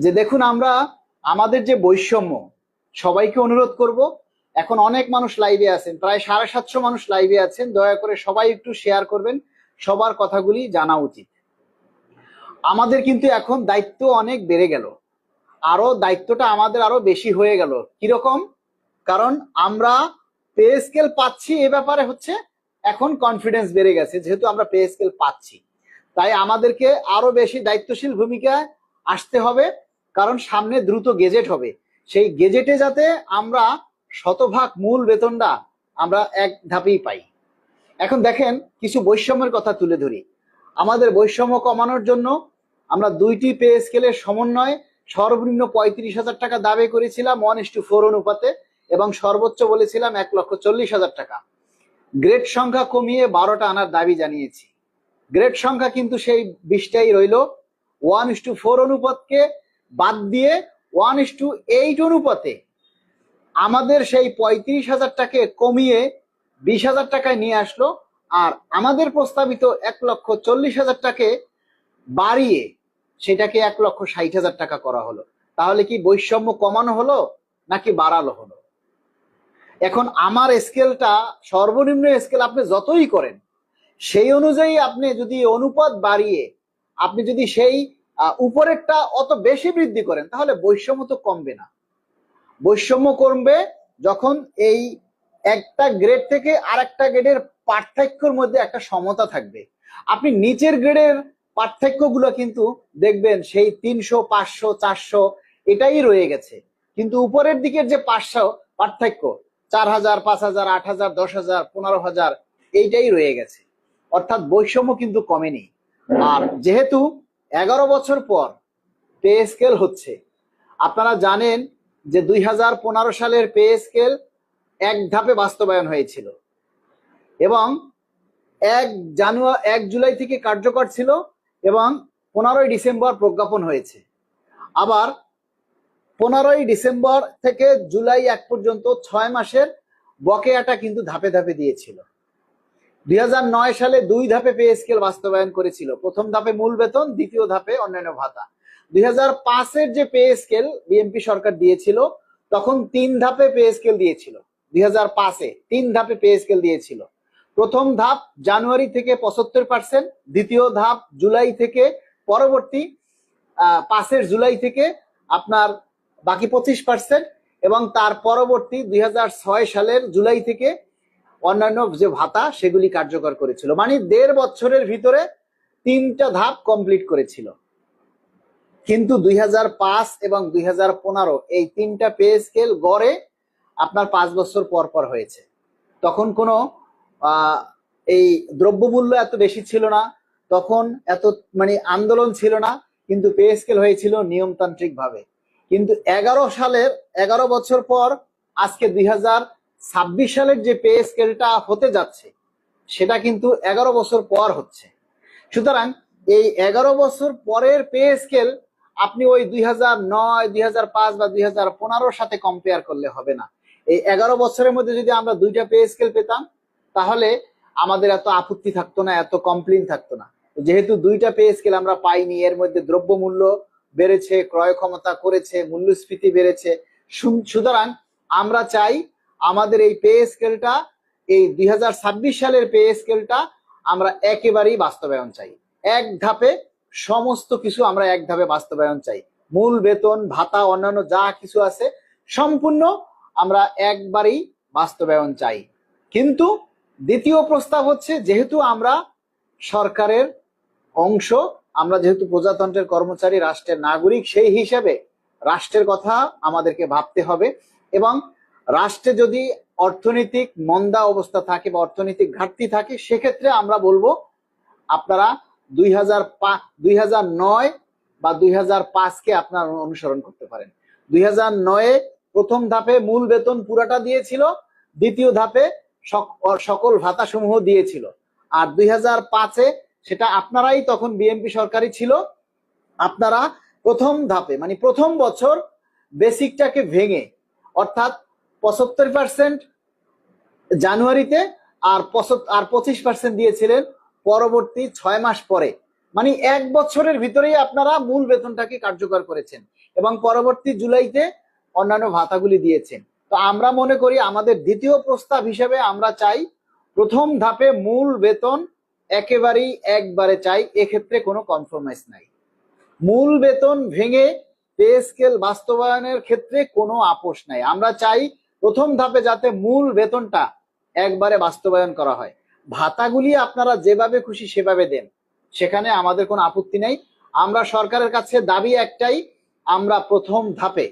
যে দেখুন, আমরা আমাদের যে বৈষম্য, সবাইকে অনুরোধ করব, এখন অনেক মানুষ লাইভে আছেন, প্রায় 750 মানুষ লাইভে আছেন, দয়া করে সবাই একটু শেয়ার করবেন, সবার কথাগুলি জানা উচিত। আমাদের কিন্তু এখন দায়িত্ব অনেক বেড়ে গেল, আরো দায়িত্বটা আমাদের আরো বেশি হয়ে গেল। কিরকম? কারণ আমরা পে স্কেল পাচ্ছি, এ ব্যাপারে হচ্ছে এখন কনফিডেন্স বেড়ে গেছে, যেহেতু আমরা পে স্কেল পাচ্ছি, তাই আমাদেরকে আরো বেশি দায়িত্বশীল ভূমিকায় আসতে হবে। কারণ সামনে দ্রুত গেজেট হবে, সেই গেজেটে যাতে আমরা শতভাগ মূল বেতনটা আমরা এক ধাপেই পাই। এখন দেখেন, কিছু বৈষম্যের কথা তুলে ধরি। আমাদের বৈষম্য কমানোর জন্য আমরা দুইটি পে স্কেলের সমন্বয় সর্বনিম্ন 35,000 টাকা দাবি করেছিলাম 1:4 অনুপাতে, এবং সর্বোচ্চ বলেছিলাম 1,40,000 টাকা। গ্রেড সংখ্যা কমিয়ে 12টা আনার দাবি জানিয়েছি। গ্রেড সংখ্যা কিন্তু সেই 20টাই রইল। 1:4 অনুপাতকে বাদ দিয়ে 1:8 অনুপাতে আমাদের সেই 35,000 টাকে কমিয়ে 20,000 টাকায় নিয়ে আসলো। আর আমাদের প্রস্তাবিত 1,40,000 টাকে বাড়িয়ে সেটাকে 1,60,000 টাকা করা হলো। তাহলে কি বৈষম্য কমানো হলো নাকি বাড়ালো হলো? এখন আমার স্কেলটা, সর্বনিম্ন স্কেল আপনি যতই করেন, সেই অনুযায়ী আপনি যদি অনুপাত বাড়িয়ে আপনি যদি সেই উপরেরটা অত বেশি বৃদ্ধি করেন, তাহলে বৈষম্য তো কমবে না। বৈষম্য কমবে যখন এই একটা গ্রেড থেকে আর একটা গ্রেডের পার্থক্যের মধ্যে একটা সমতা থাকবে। আপনি নিচের গ্রেডের পার্থক্যগুলো কিন্তু দেখবেন সেই 300, 500, 400 এটাই রয়ে গেছে, কিন্তু উপরের দিকের যে 500 পার্থক্য, 4,000, 5,000, 8,000, 10,000, 15,000 এইটাই রয়ে গেছে। অর্থাৎ বৈষম্য কিন্তু কমেনি। আর যেহেতু 11 বছর পর পে স্কেল হচ্ছে, আপনারা জানেন যে 2015 সালের পে স্কেল এক ধাপে বাস্তবায়ন হয়েছিল এবং 1 জুলাই থেকে কার্যকর ছিল এবং 15ই ডিসেম্বর প্রজ্ঞাপন হয়েছে। আবার 15ই ডিসেম্বর থেকে জুলাই 1 পর্যন্ত 6 মাসের বকেয়াটা কিন্তু ধাপে ধাপে দিয়েছিল। 2009 সালে 2 ধাপে পে স্কেল বাস্তবায়ন করেছিল, প্রথম ধাপে মূল বেতন, দ্বিতীয় ধাপে অন্যান্য ভাতা। 2005-এর যে পে স্কেল বিএনপি সরকার দিয়েছিল, তখন 3 ধাপে পে স্কেল দিয়েছিল। 2005-এ 3 ধাপে পে স্কেল দিয়েছিল। প্রথম ধাপ জানুয়ারি থেকে 75%, দ্বিতীয় ধাপ জুলাই থেকে, পরবর্তী 5 জুলাই থেকে আপনার বাকি 25%, এবং তার পরবর্তী 2006 সালের জুলাই থেকে অন্যান্য যে ভাতা সেগুলি কার্যকর করেছিল। মানে 1.5 বছরের ভিতরে 3টা ধাপ কমপ্লিট করেছিল। কিন্তু 2005 এবং 2015 এই 3টা পে স্কেল গড়ে আপনার 5 বছর পর পর হয়েছে। তখন কোনো এই দ্রব্যমূল্য এত বেশি ছিল না, তখন এত আন্দোলন ছিল না, কিন্তু পে স্কেল হয়েছিল নিয়মতান্ত্রিক ভাবে। কিন্তু 11 বছর পর আজকে 2026 সালের যে পে স্কেলটা হতে যাচ্ছে, সেটা কিন্তু 11 বছর পর হচ্ছে। সুতরাং এই 11 বছর পরের পে স্কেল আপনি ওই 2009, 2005 বা 2015 সাথে কম্পেয়ার করলে হবে না। এই 11 বছরের মধ্যে যদি আমরা 2টা পে স্কেল পেতাম, তাহলে আমাদের এত আপত্তি থাকতো না, এত কমপ্লেইন থাকতো না। যেহেতু 2টা পে স্কেল আমরা পাইনি, এর মধ্যে দ্রব্যমূল্য বেড়েছে, ক্রয় ক্ষমতা করেছে, মূল্যস্ফীতি বেড়েছে। সুতরাং আমরা চাই আমাদের এই পে স্কেলটা, এই 2026 সালের পে স্কেলটা আমরা একেবারেই বাস্তবায়ন চাই। এক ধাপে সমস্ত কিছু আমরা এক ধাপে বাস্তবায়ন চাই। মূল বেতন, ভাতা, অন্যান্য যা কিছু আছে সম্পূর্ণ আমরা একবারেই বাস্তবায়ন চাই। কিন্তু দ্বিতীয় প্রস্তাব হচ্ছে, যেহেতু আমরা সরকারের অংশ, আমরা যেহেতু প্রজাতন্ত্রের কর্মচারী, রাষ্ট্রের নাগরিক, সেই হিসেবে রাষ্ট্রের কথা আমাদেরকে ভাবতে হবে। এবং রাষ্ট্রে যদি অর্থনৈতিক মন্দা অবস্থা থাকে বা অর্থনৈতিক ঘাটতি থাকে, সেক্ষেত্রে আমরা বলবো আপনারা 2009 বা 2005-কে আপনারা অনুসরণ করতে পারেন। 2009-এ প্রথম ধাপে মূল বেতন পুরাটা দিয়েছিল, দ্বিতীয় ধাপে সকল ভাতা সমূহ দিয়েছিল। আর 2005-এ সেটা আপনারাই, তখন বিএনপি সরকারই ছিল, আপনারা প্রথম ধাপে প্রথম বছর বেসিকটাকে ভেঙে, অর্থাৎ 75% জানুয়ারিতে আর 25% দিয়েছিলেন পরবর্তী 6 মাস পরে। মানে 1 বছরের ভিতরেই আপনারা মূল বেতনটাকে কার্যকর করেছেন এবং পরবর্তী জুলাইতে অন্যান্য ভাতাগুলি দিয়েছেন। তো আমরা মনে করি আমাদের দ্বিতীয় প্রস্তাব হিসেবে আমরা চাই প্রথম ধাপে মূল বেতন একেবারেই একবারে চাই, এক্ষেত্রে কোনো কম্প্রোমাইজ নাই। মূল বেতন ভেঙে পে স্কেল বাস্তবায়নের ক্ষেত্রে কোনো আপোষ নাই। আমরা চাই প্রথম ধাপে যাতে মূল বেতনটা একবারে বাস্তবায়ন করা হয়। ভাতাগুলি আপনারা যেভাবে খুশি সেভাবে দেন, সেখানে আমাদের কোনো আপত্তি নেই। আমরা সরকারের কাছে দাবি একটাই, আমরা প্রথম ধাপে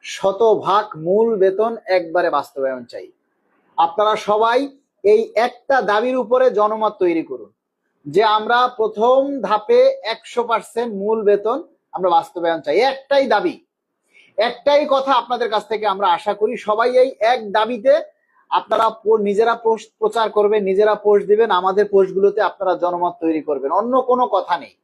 100% মূল বেতন একবারে বাস্তবায়ন চাই। আপনারা সবাই এই একটা দাবির উপরে জনমত তৈরি করুন যে আমরা প্রথম ধাপে 100% মূল বেতন আমরা বাস্তবায়ন চাই। একটাই দাবি, একটাই কথা আপনাদের কাছ থেকে আমরা আশা করি। সবাই এই এক দাবিতে আপনারা নিজেরা পোস্ট প্রচার করবেন, নিজেরা পোস্ট দিবেন, আমাদের পোস্টগুলোতে আপনারা জনমত তৈরি করবেন, অন্য কোনো কথা নেই।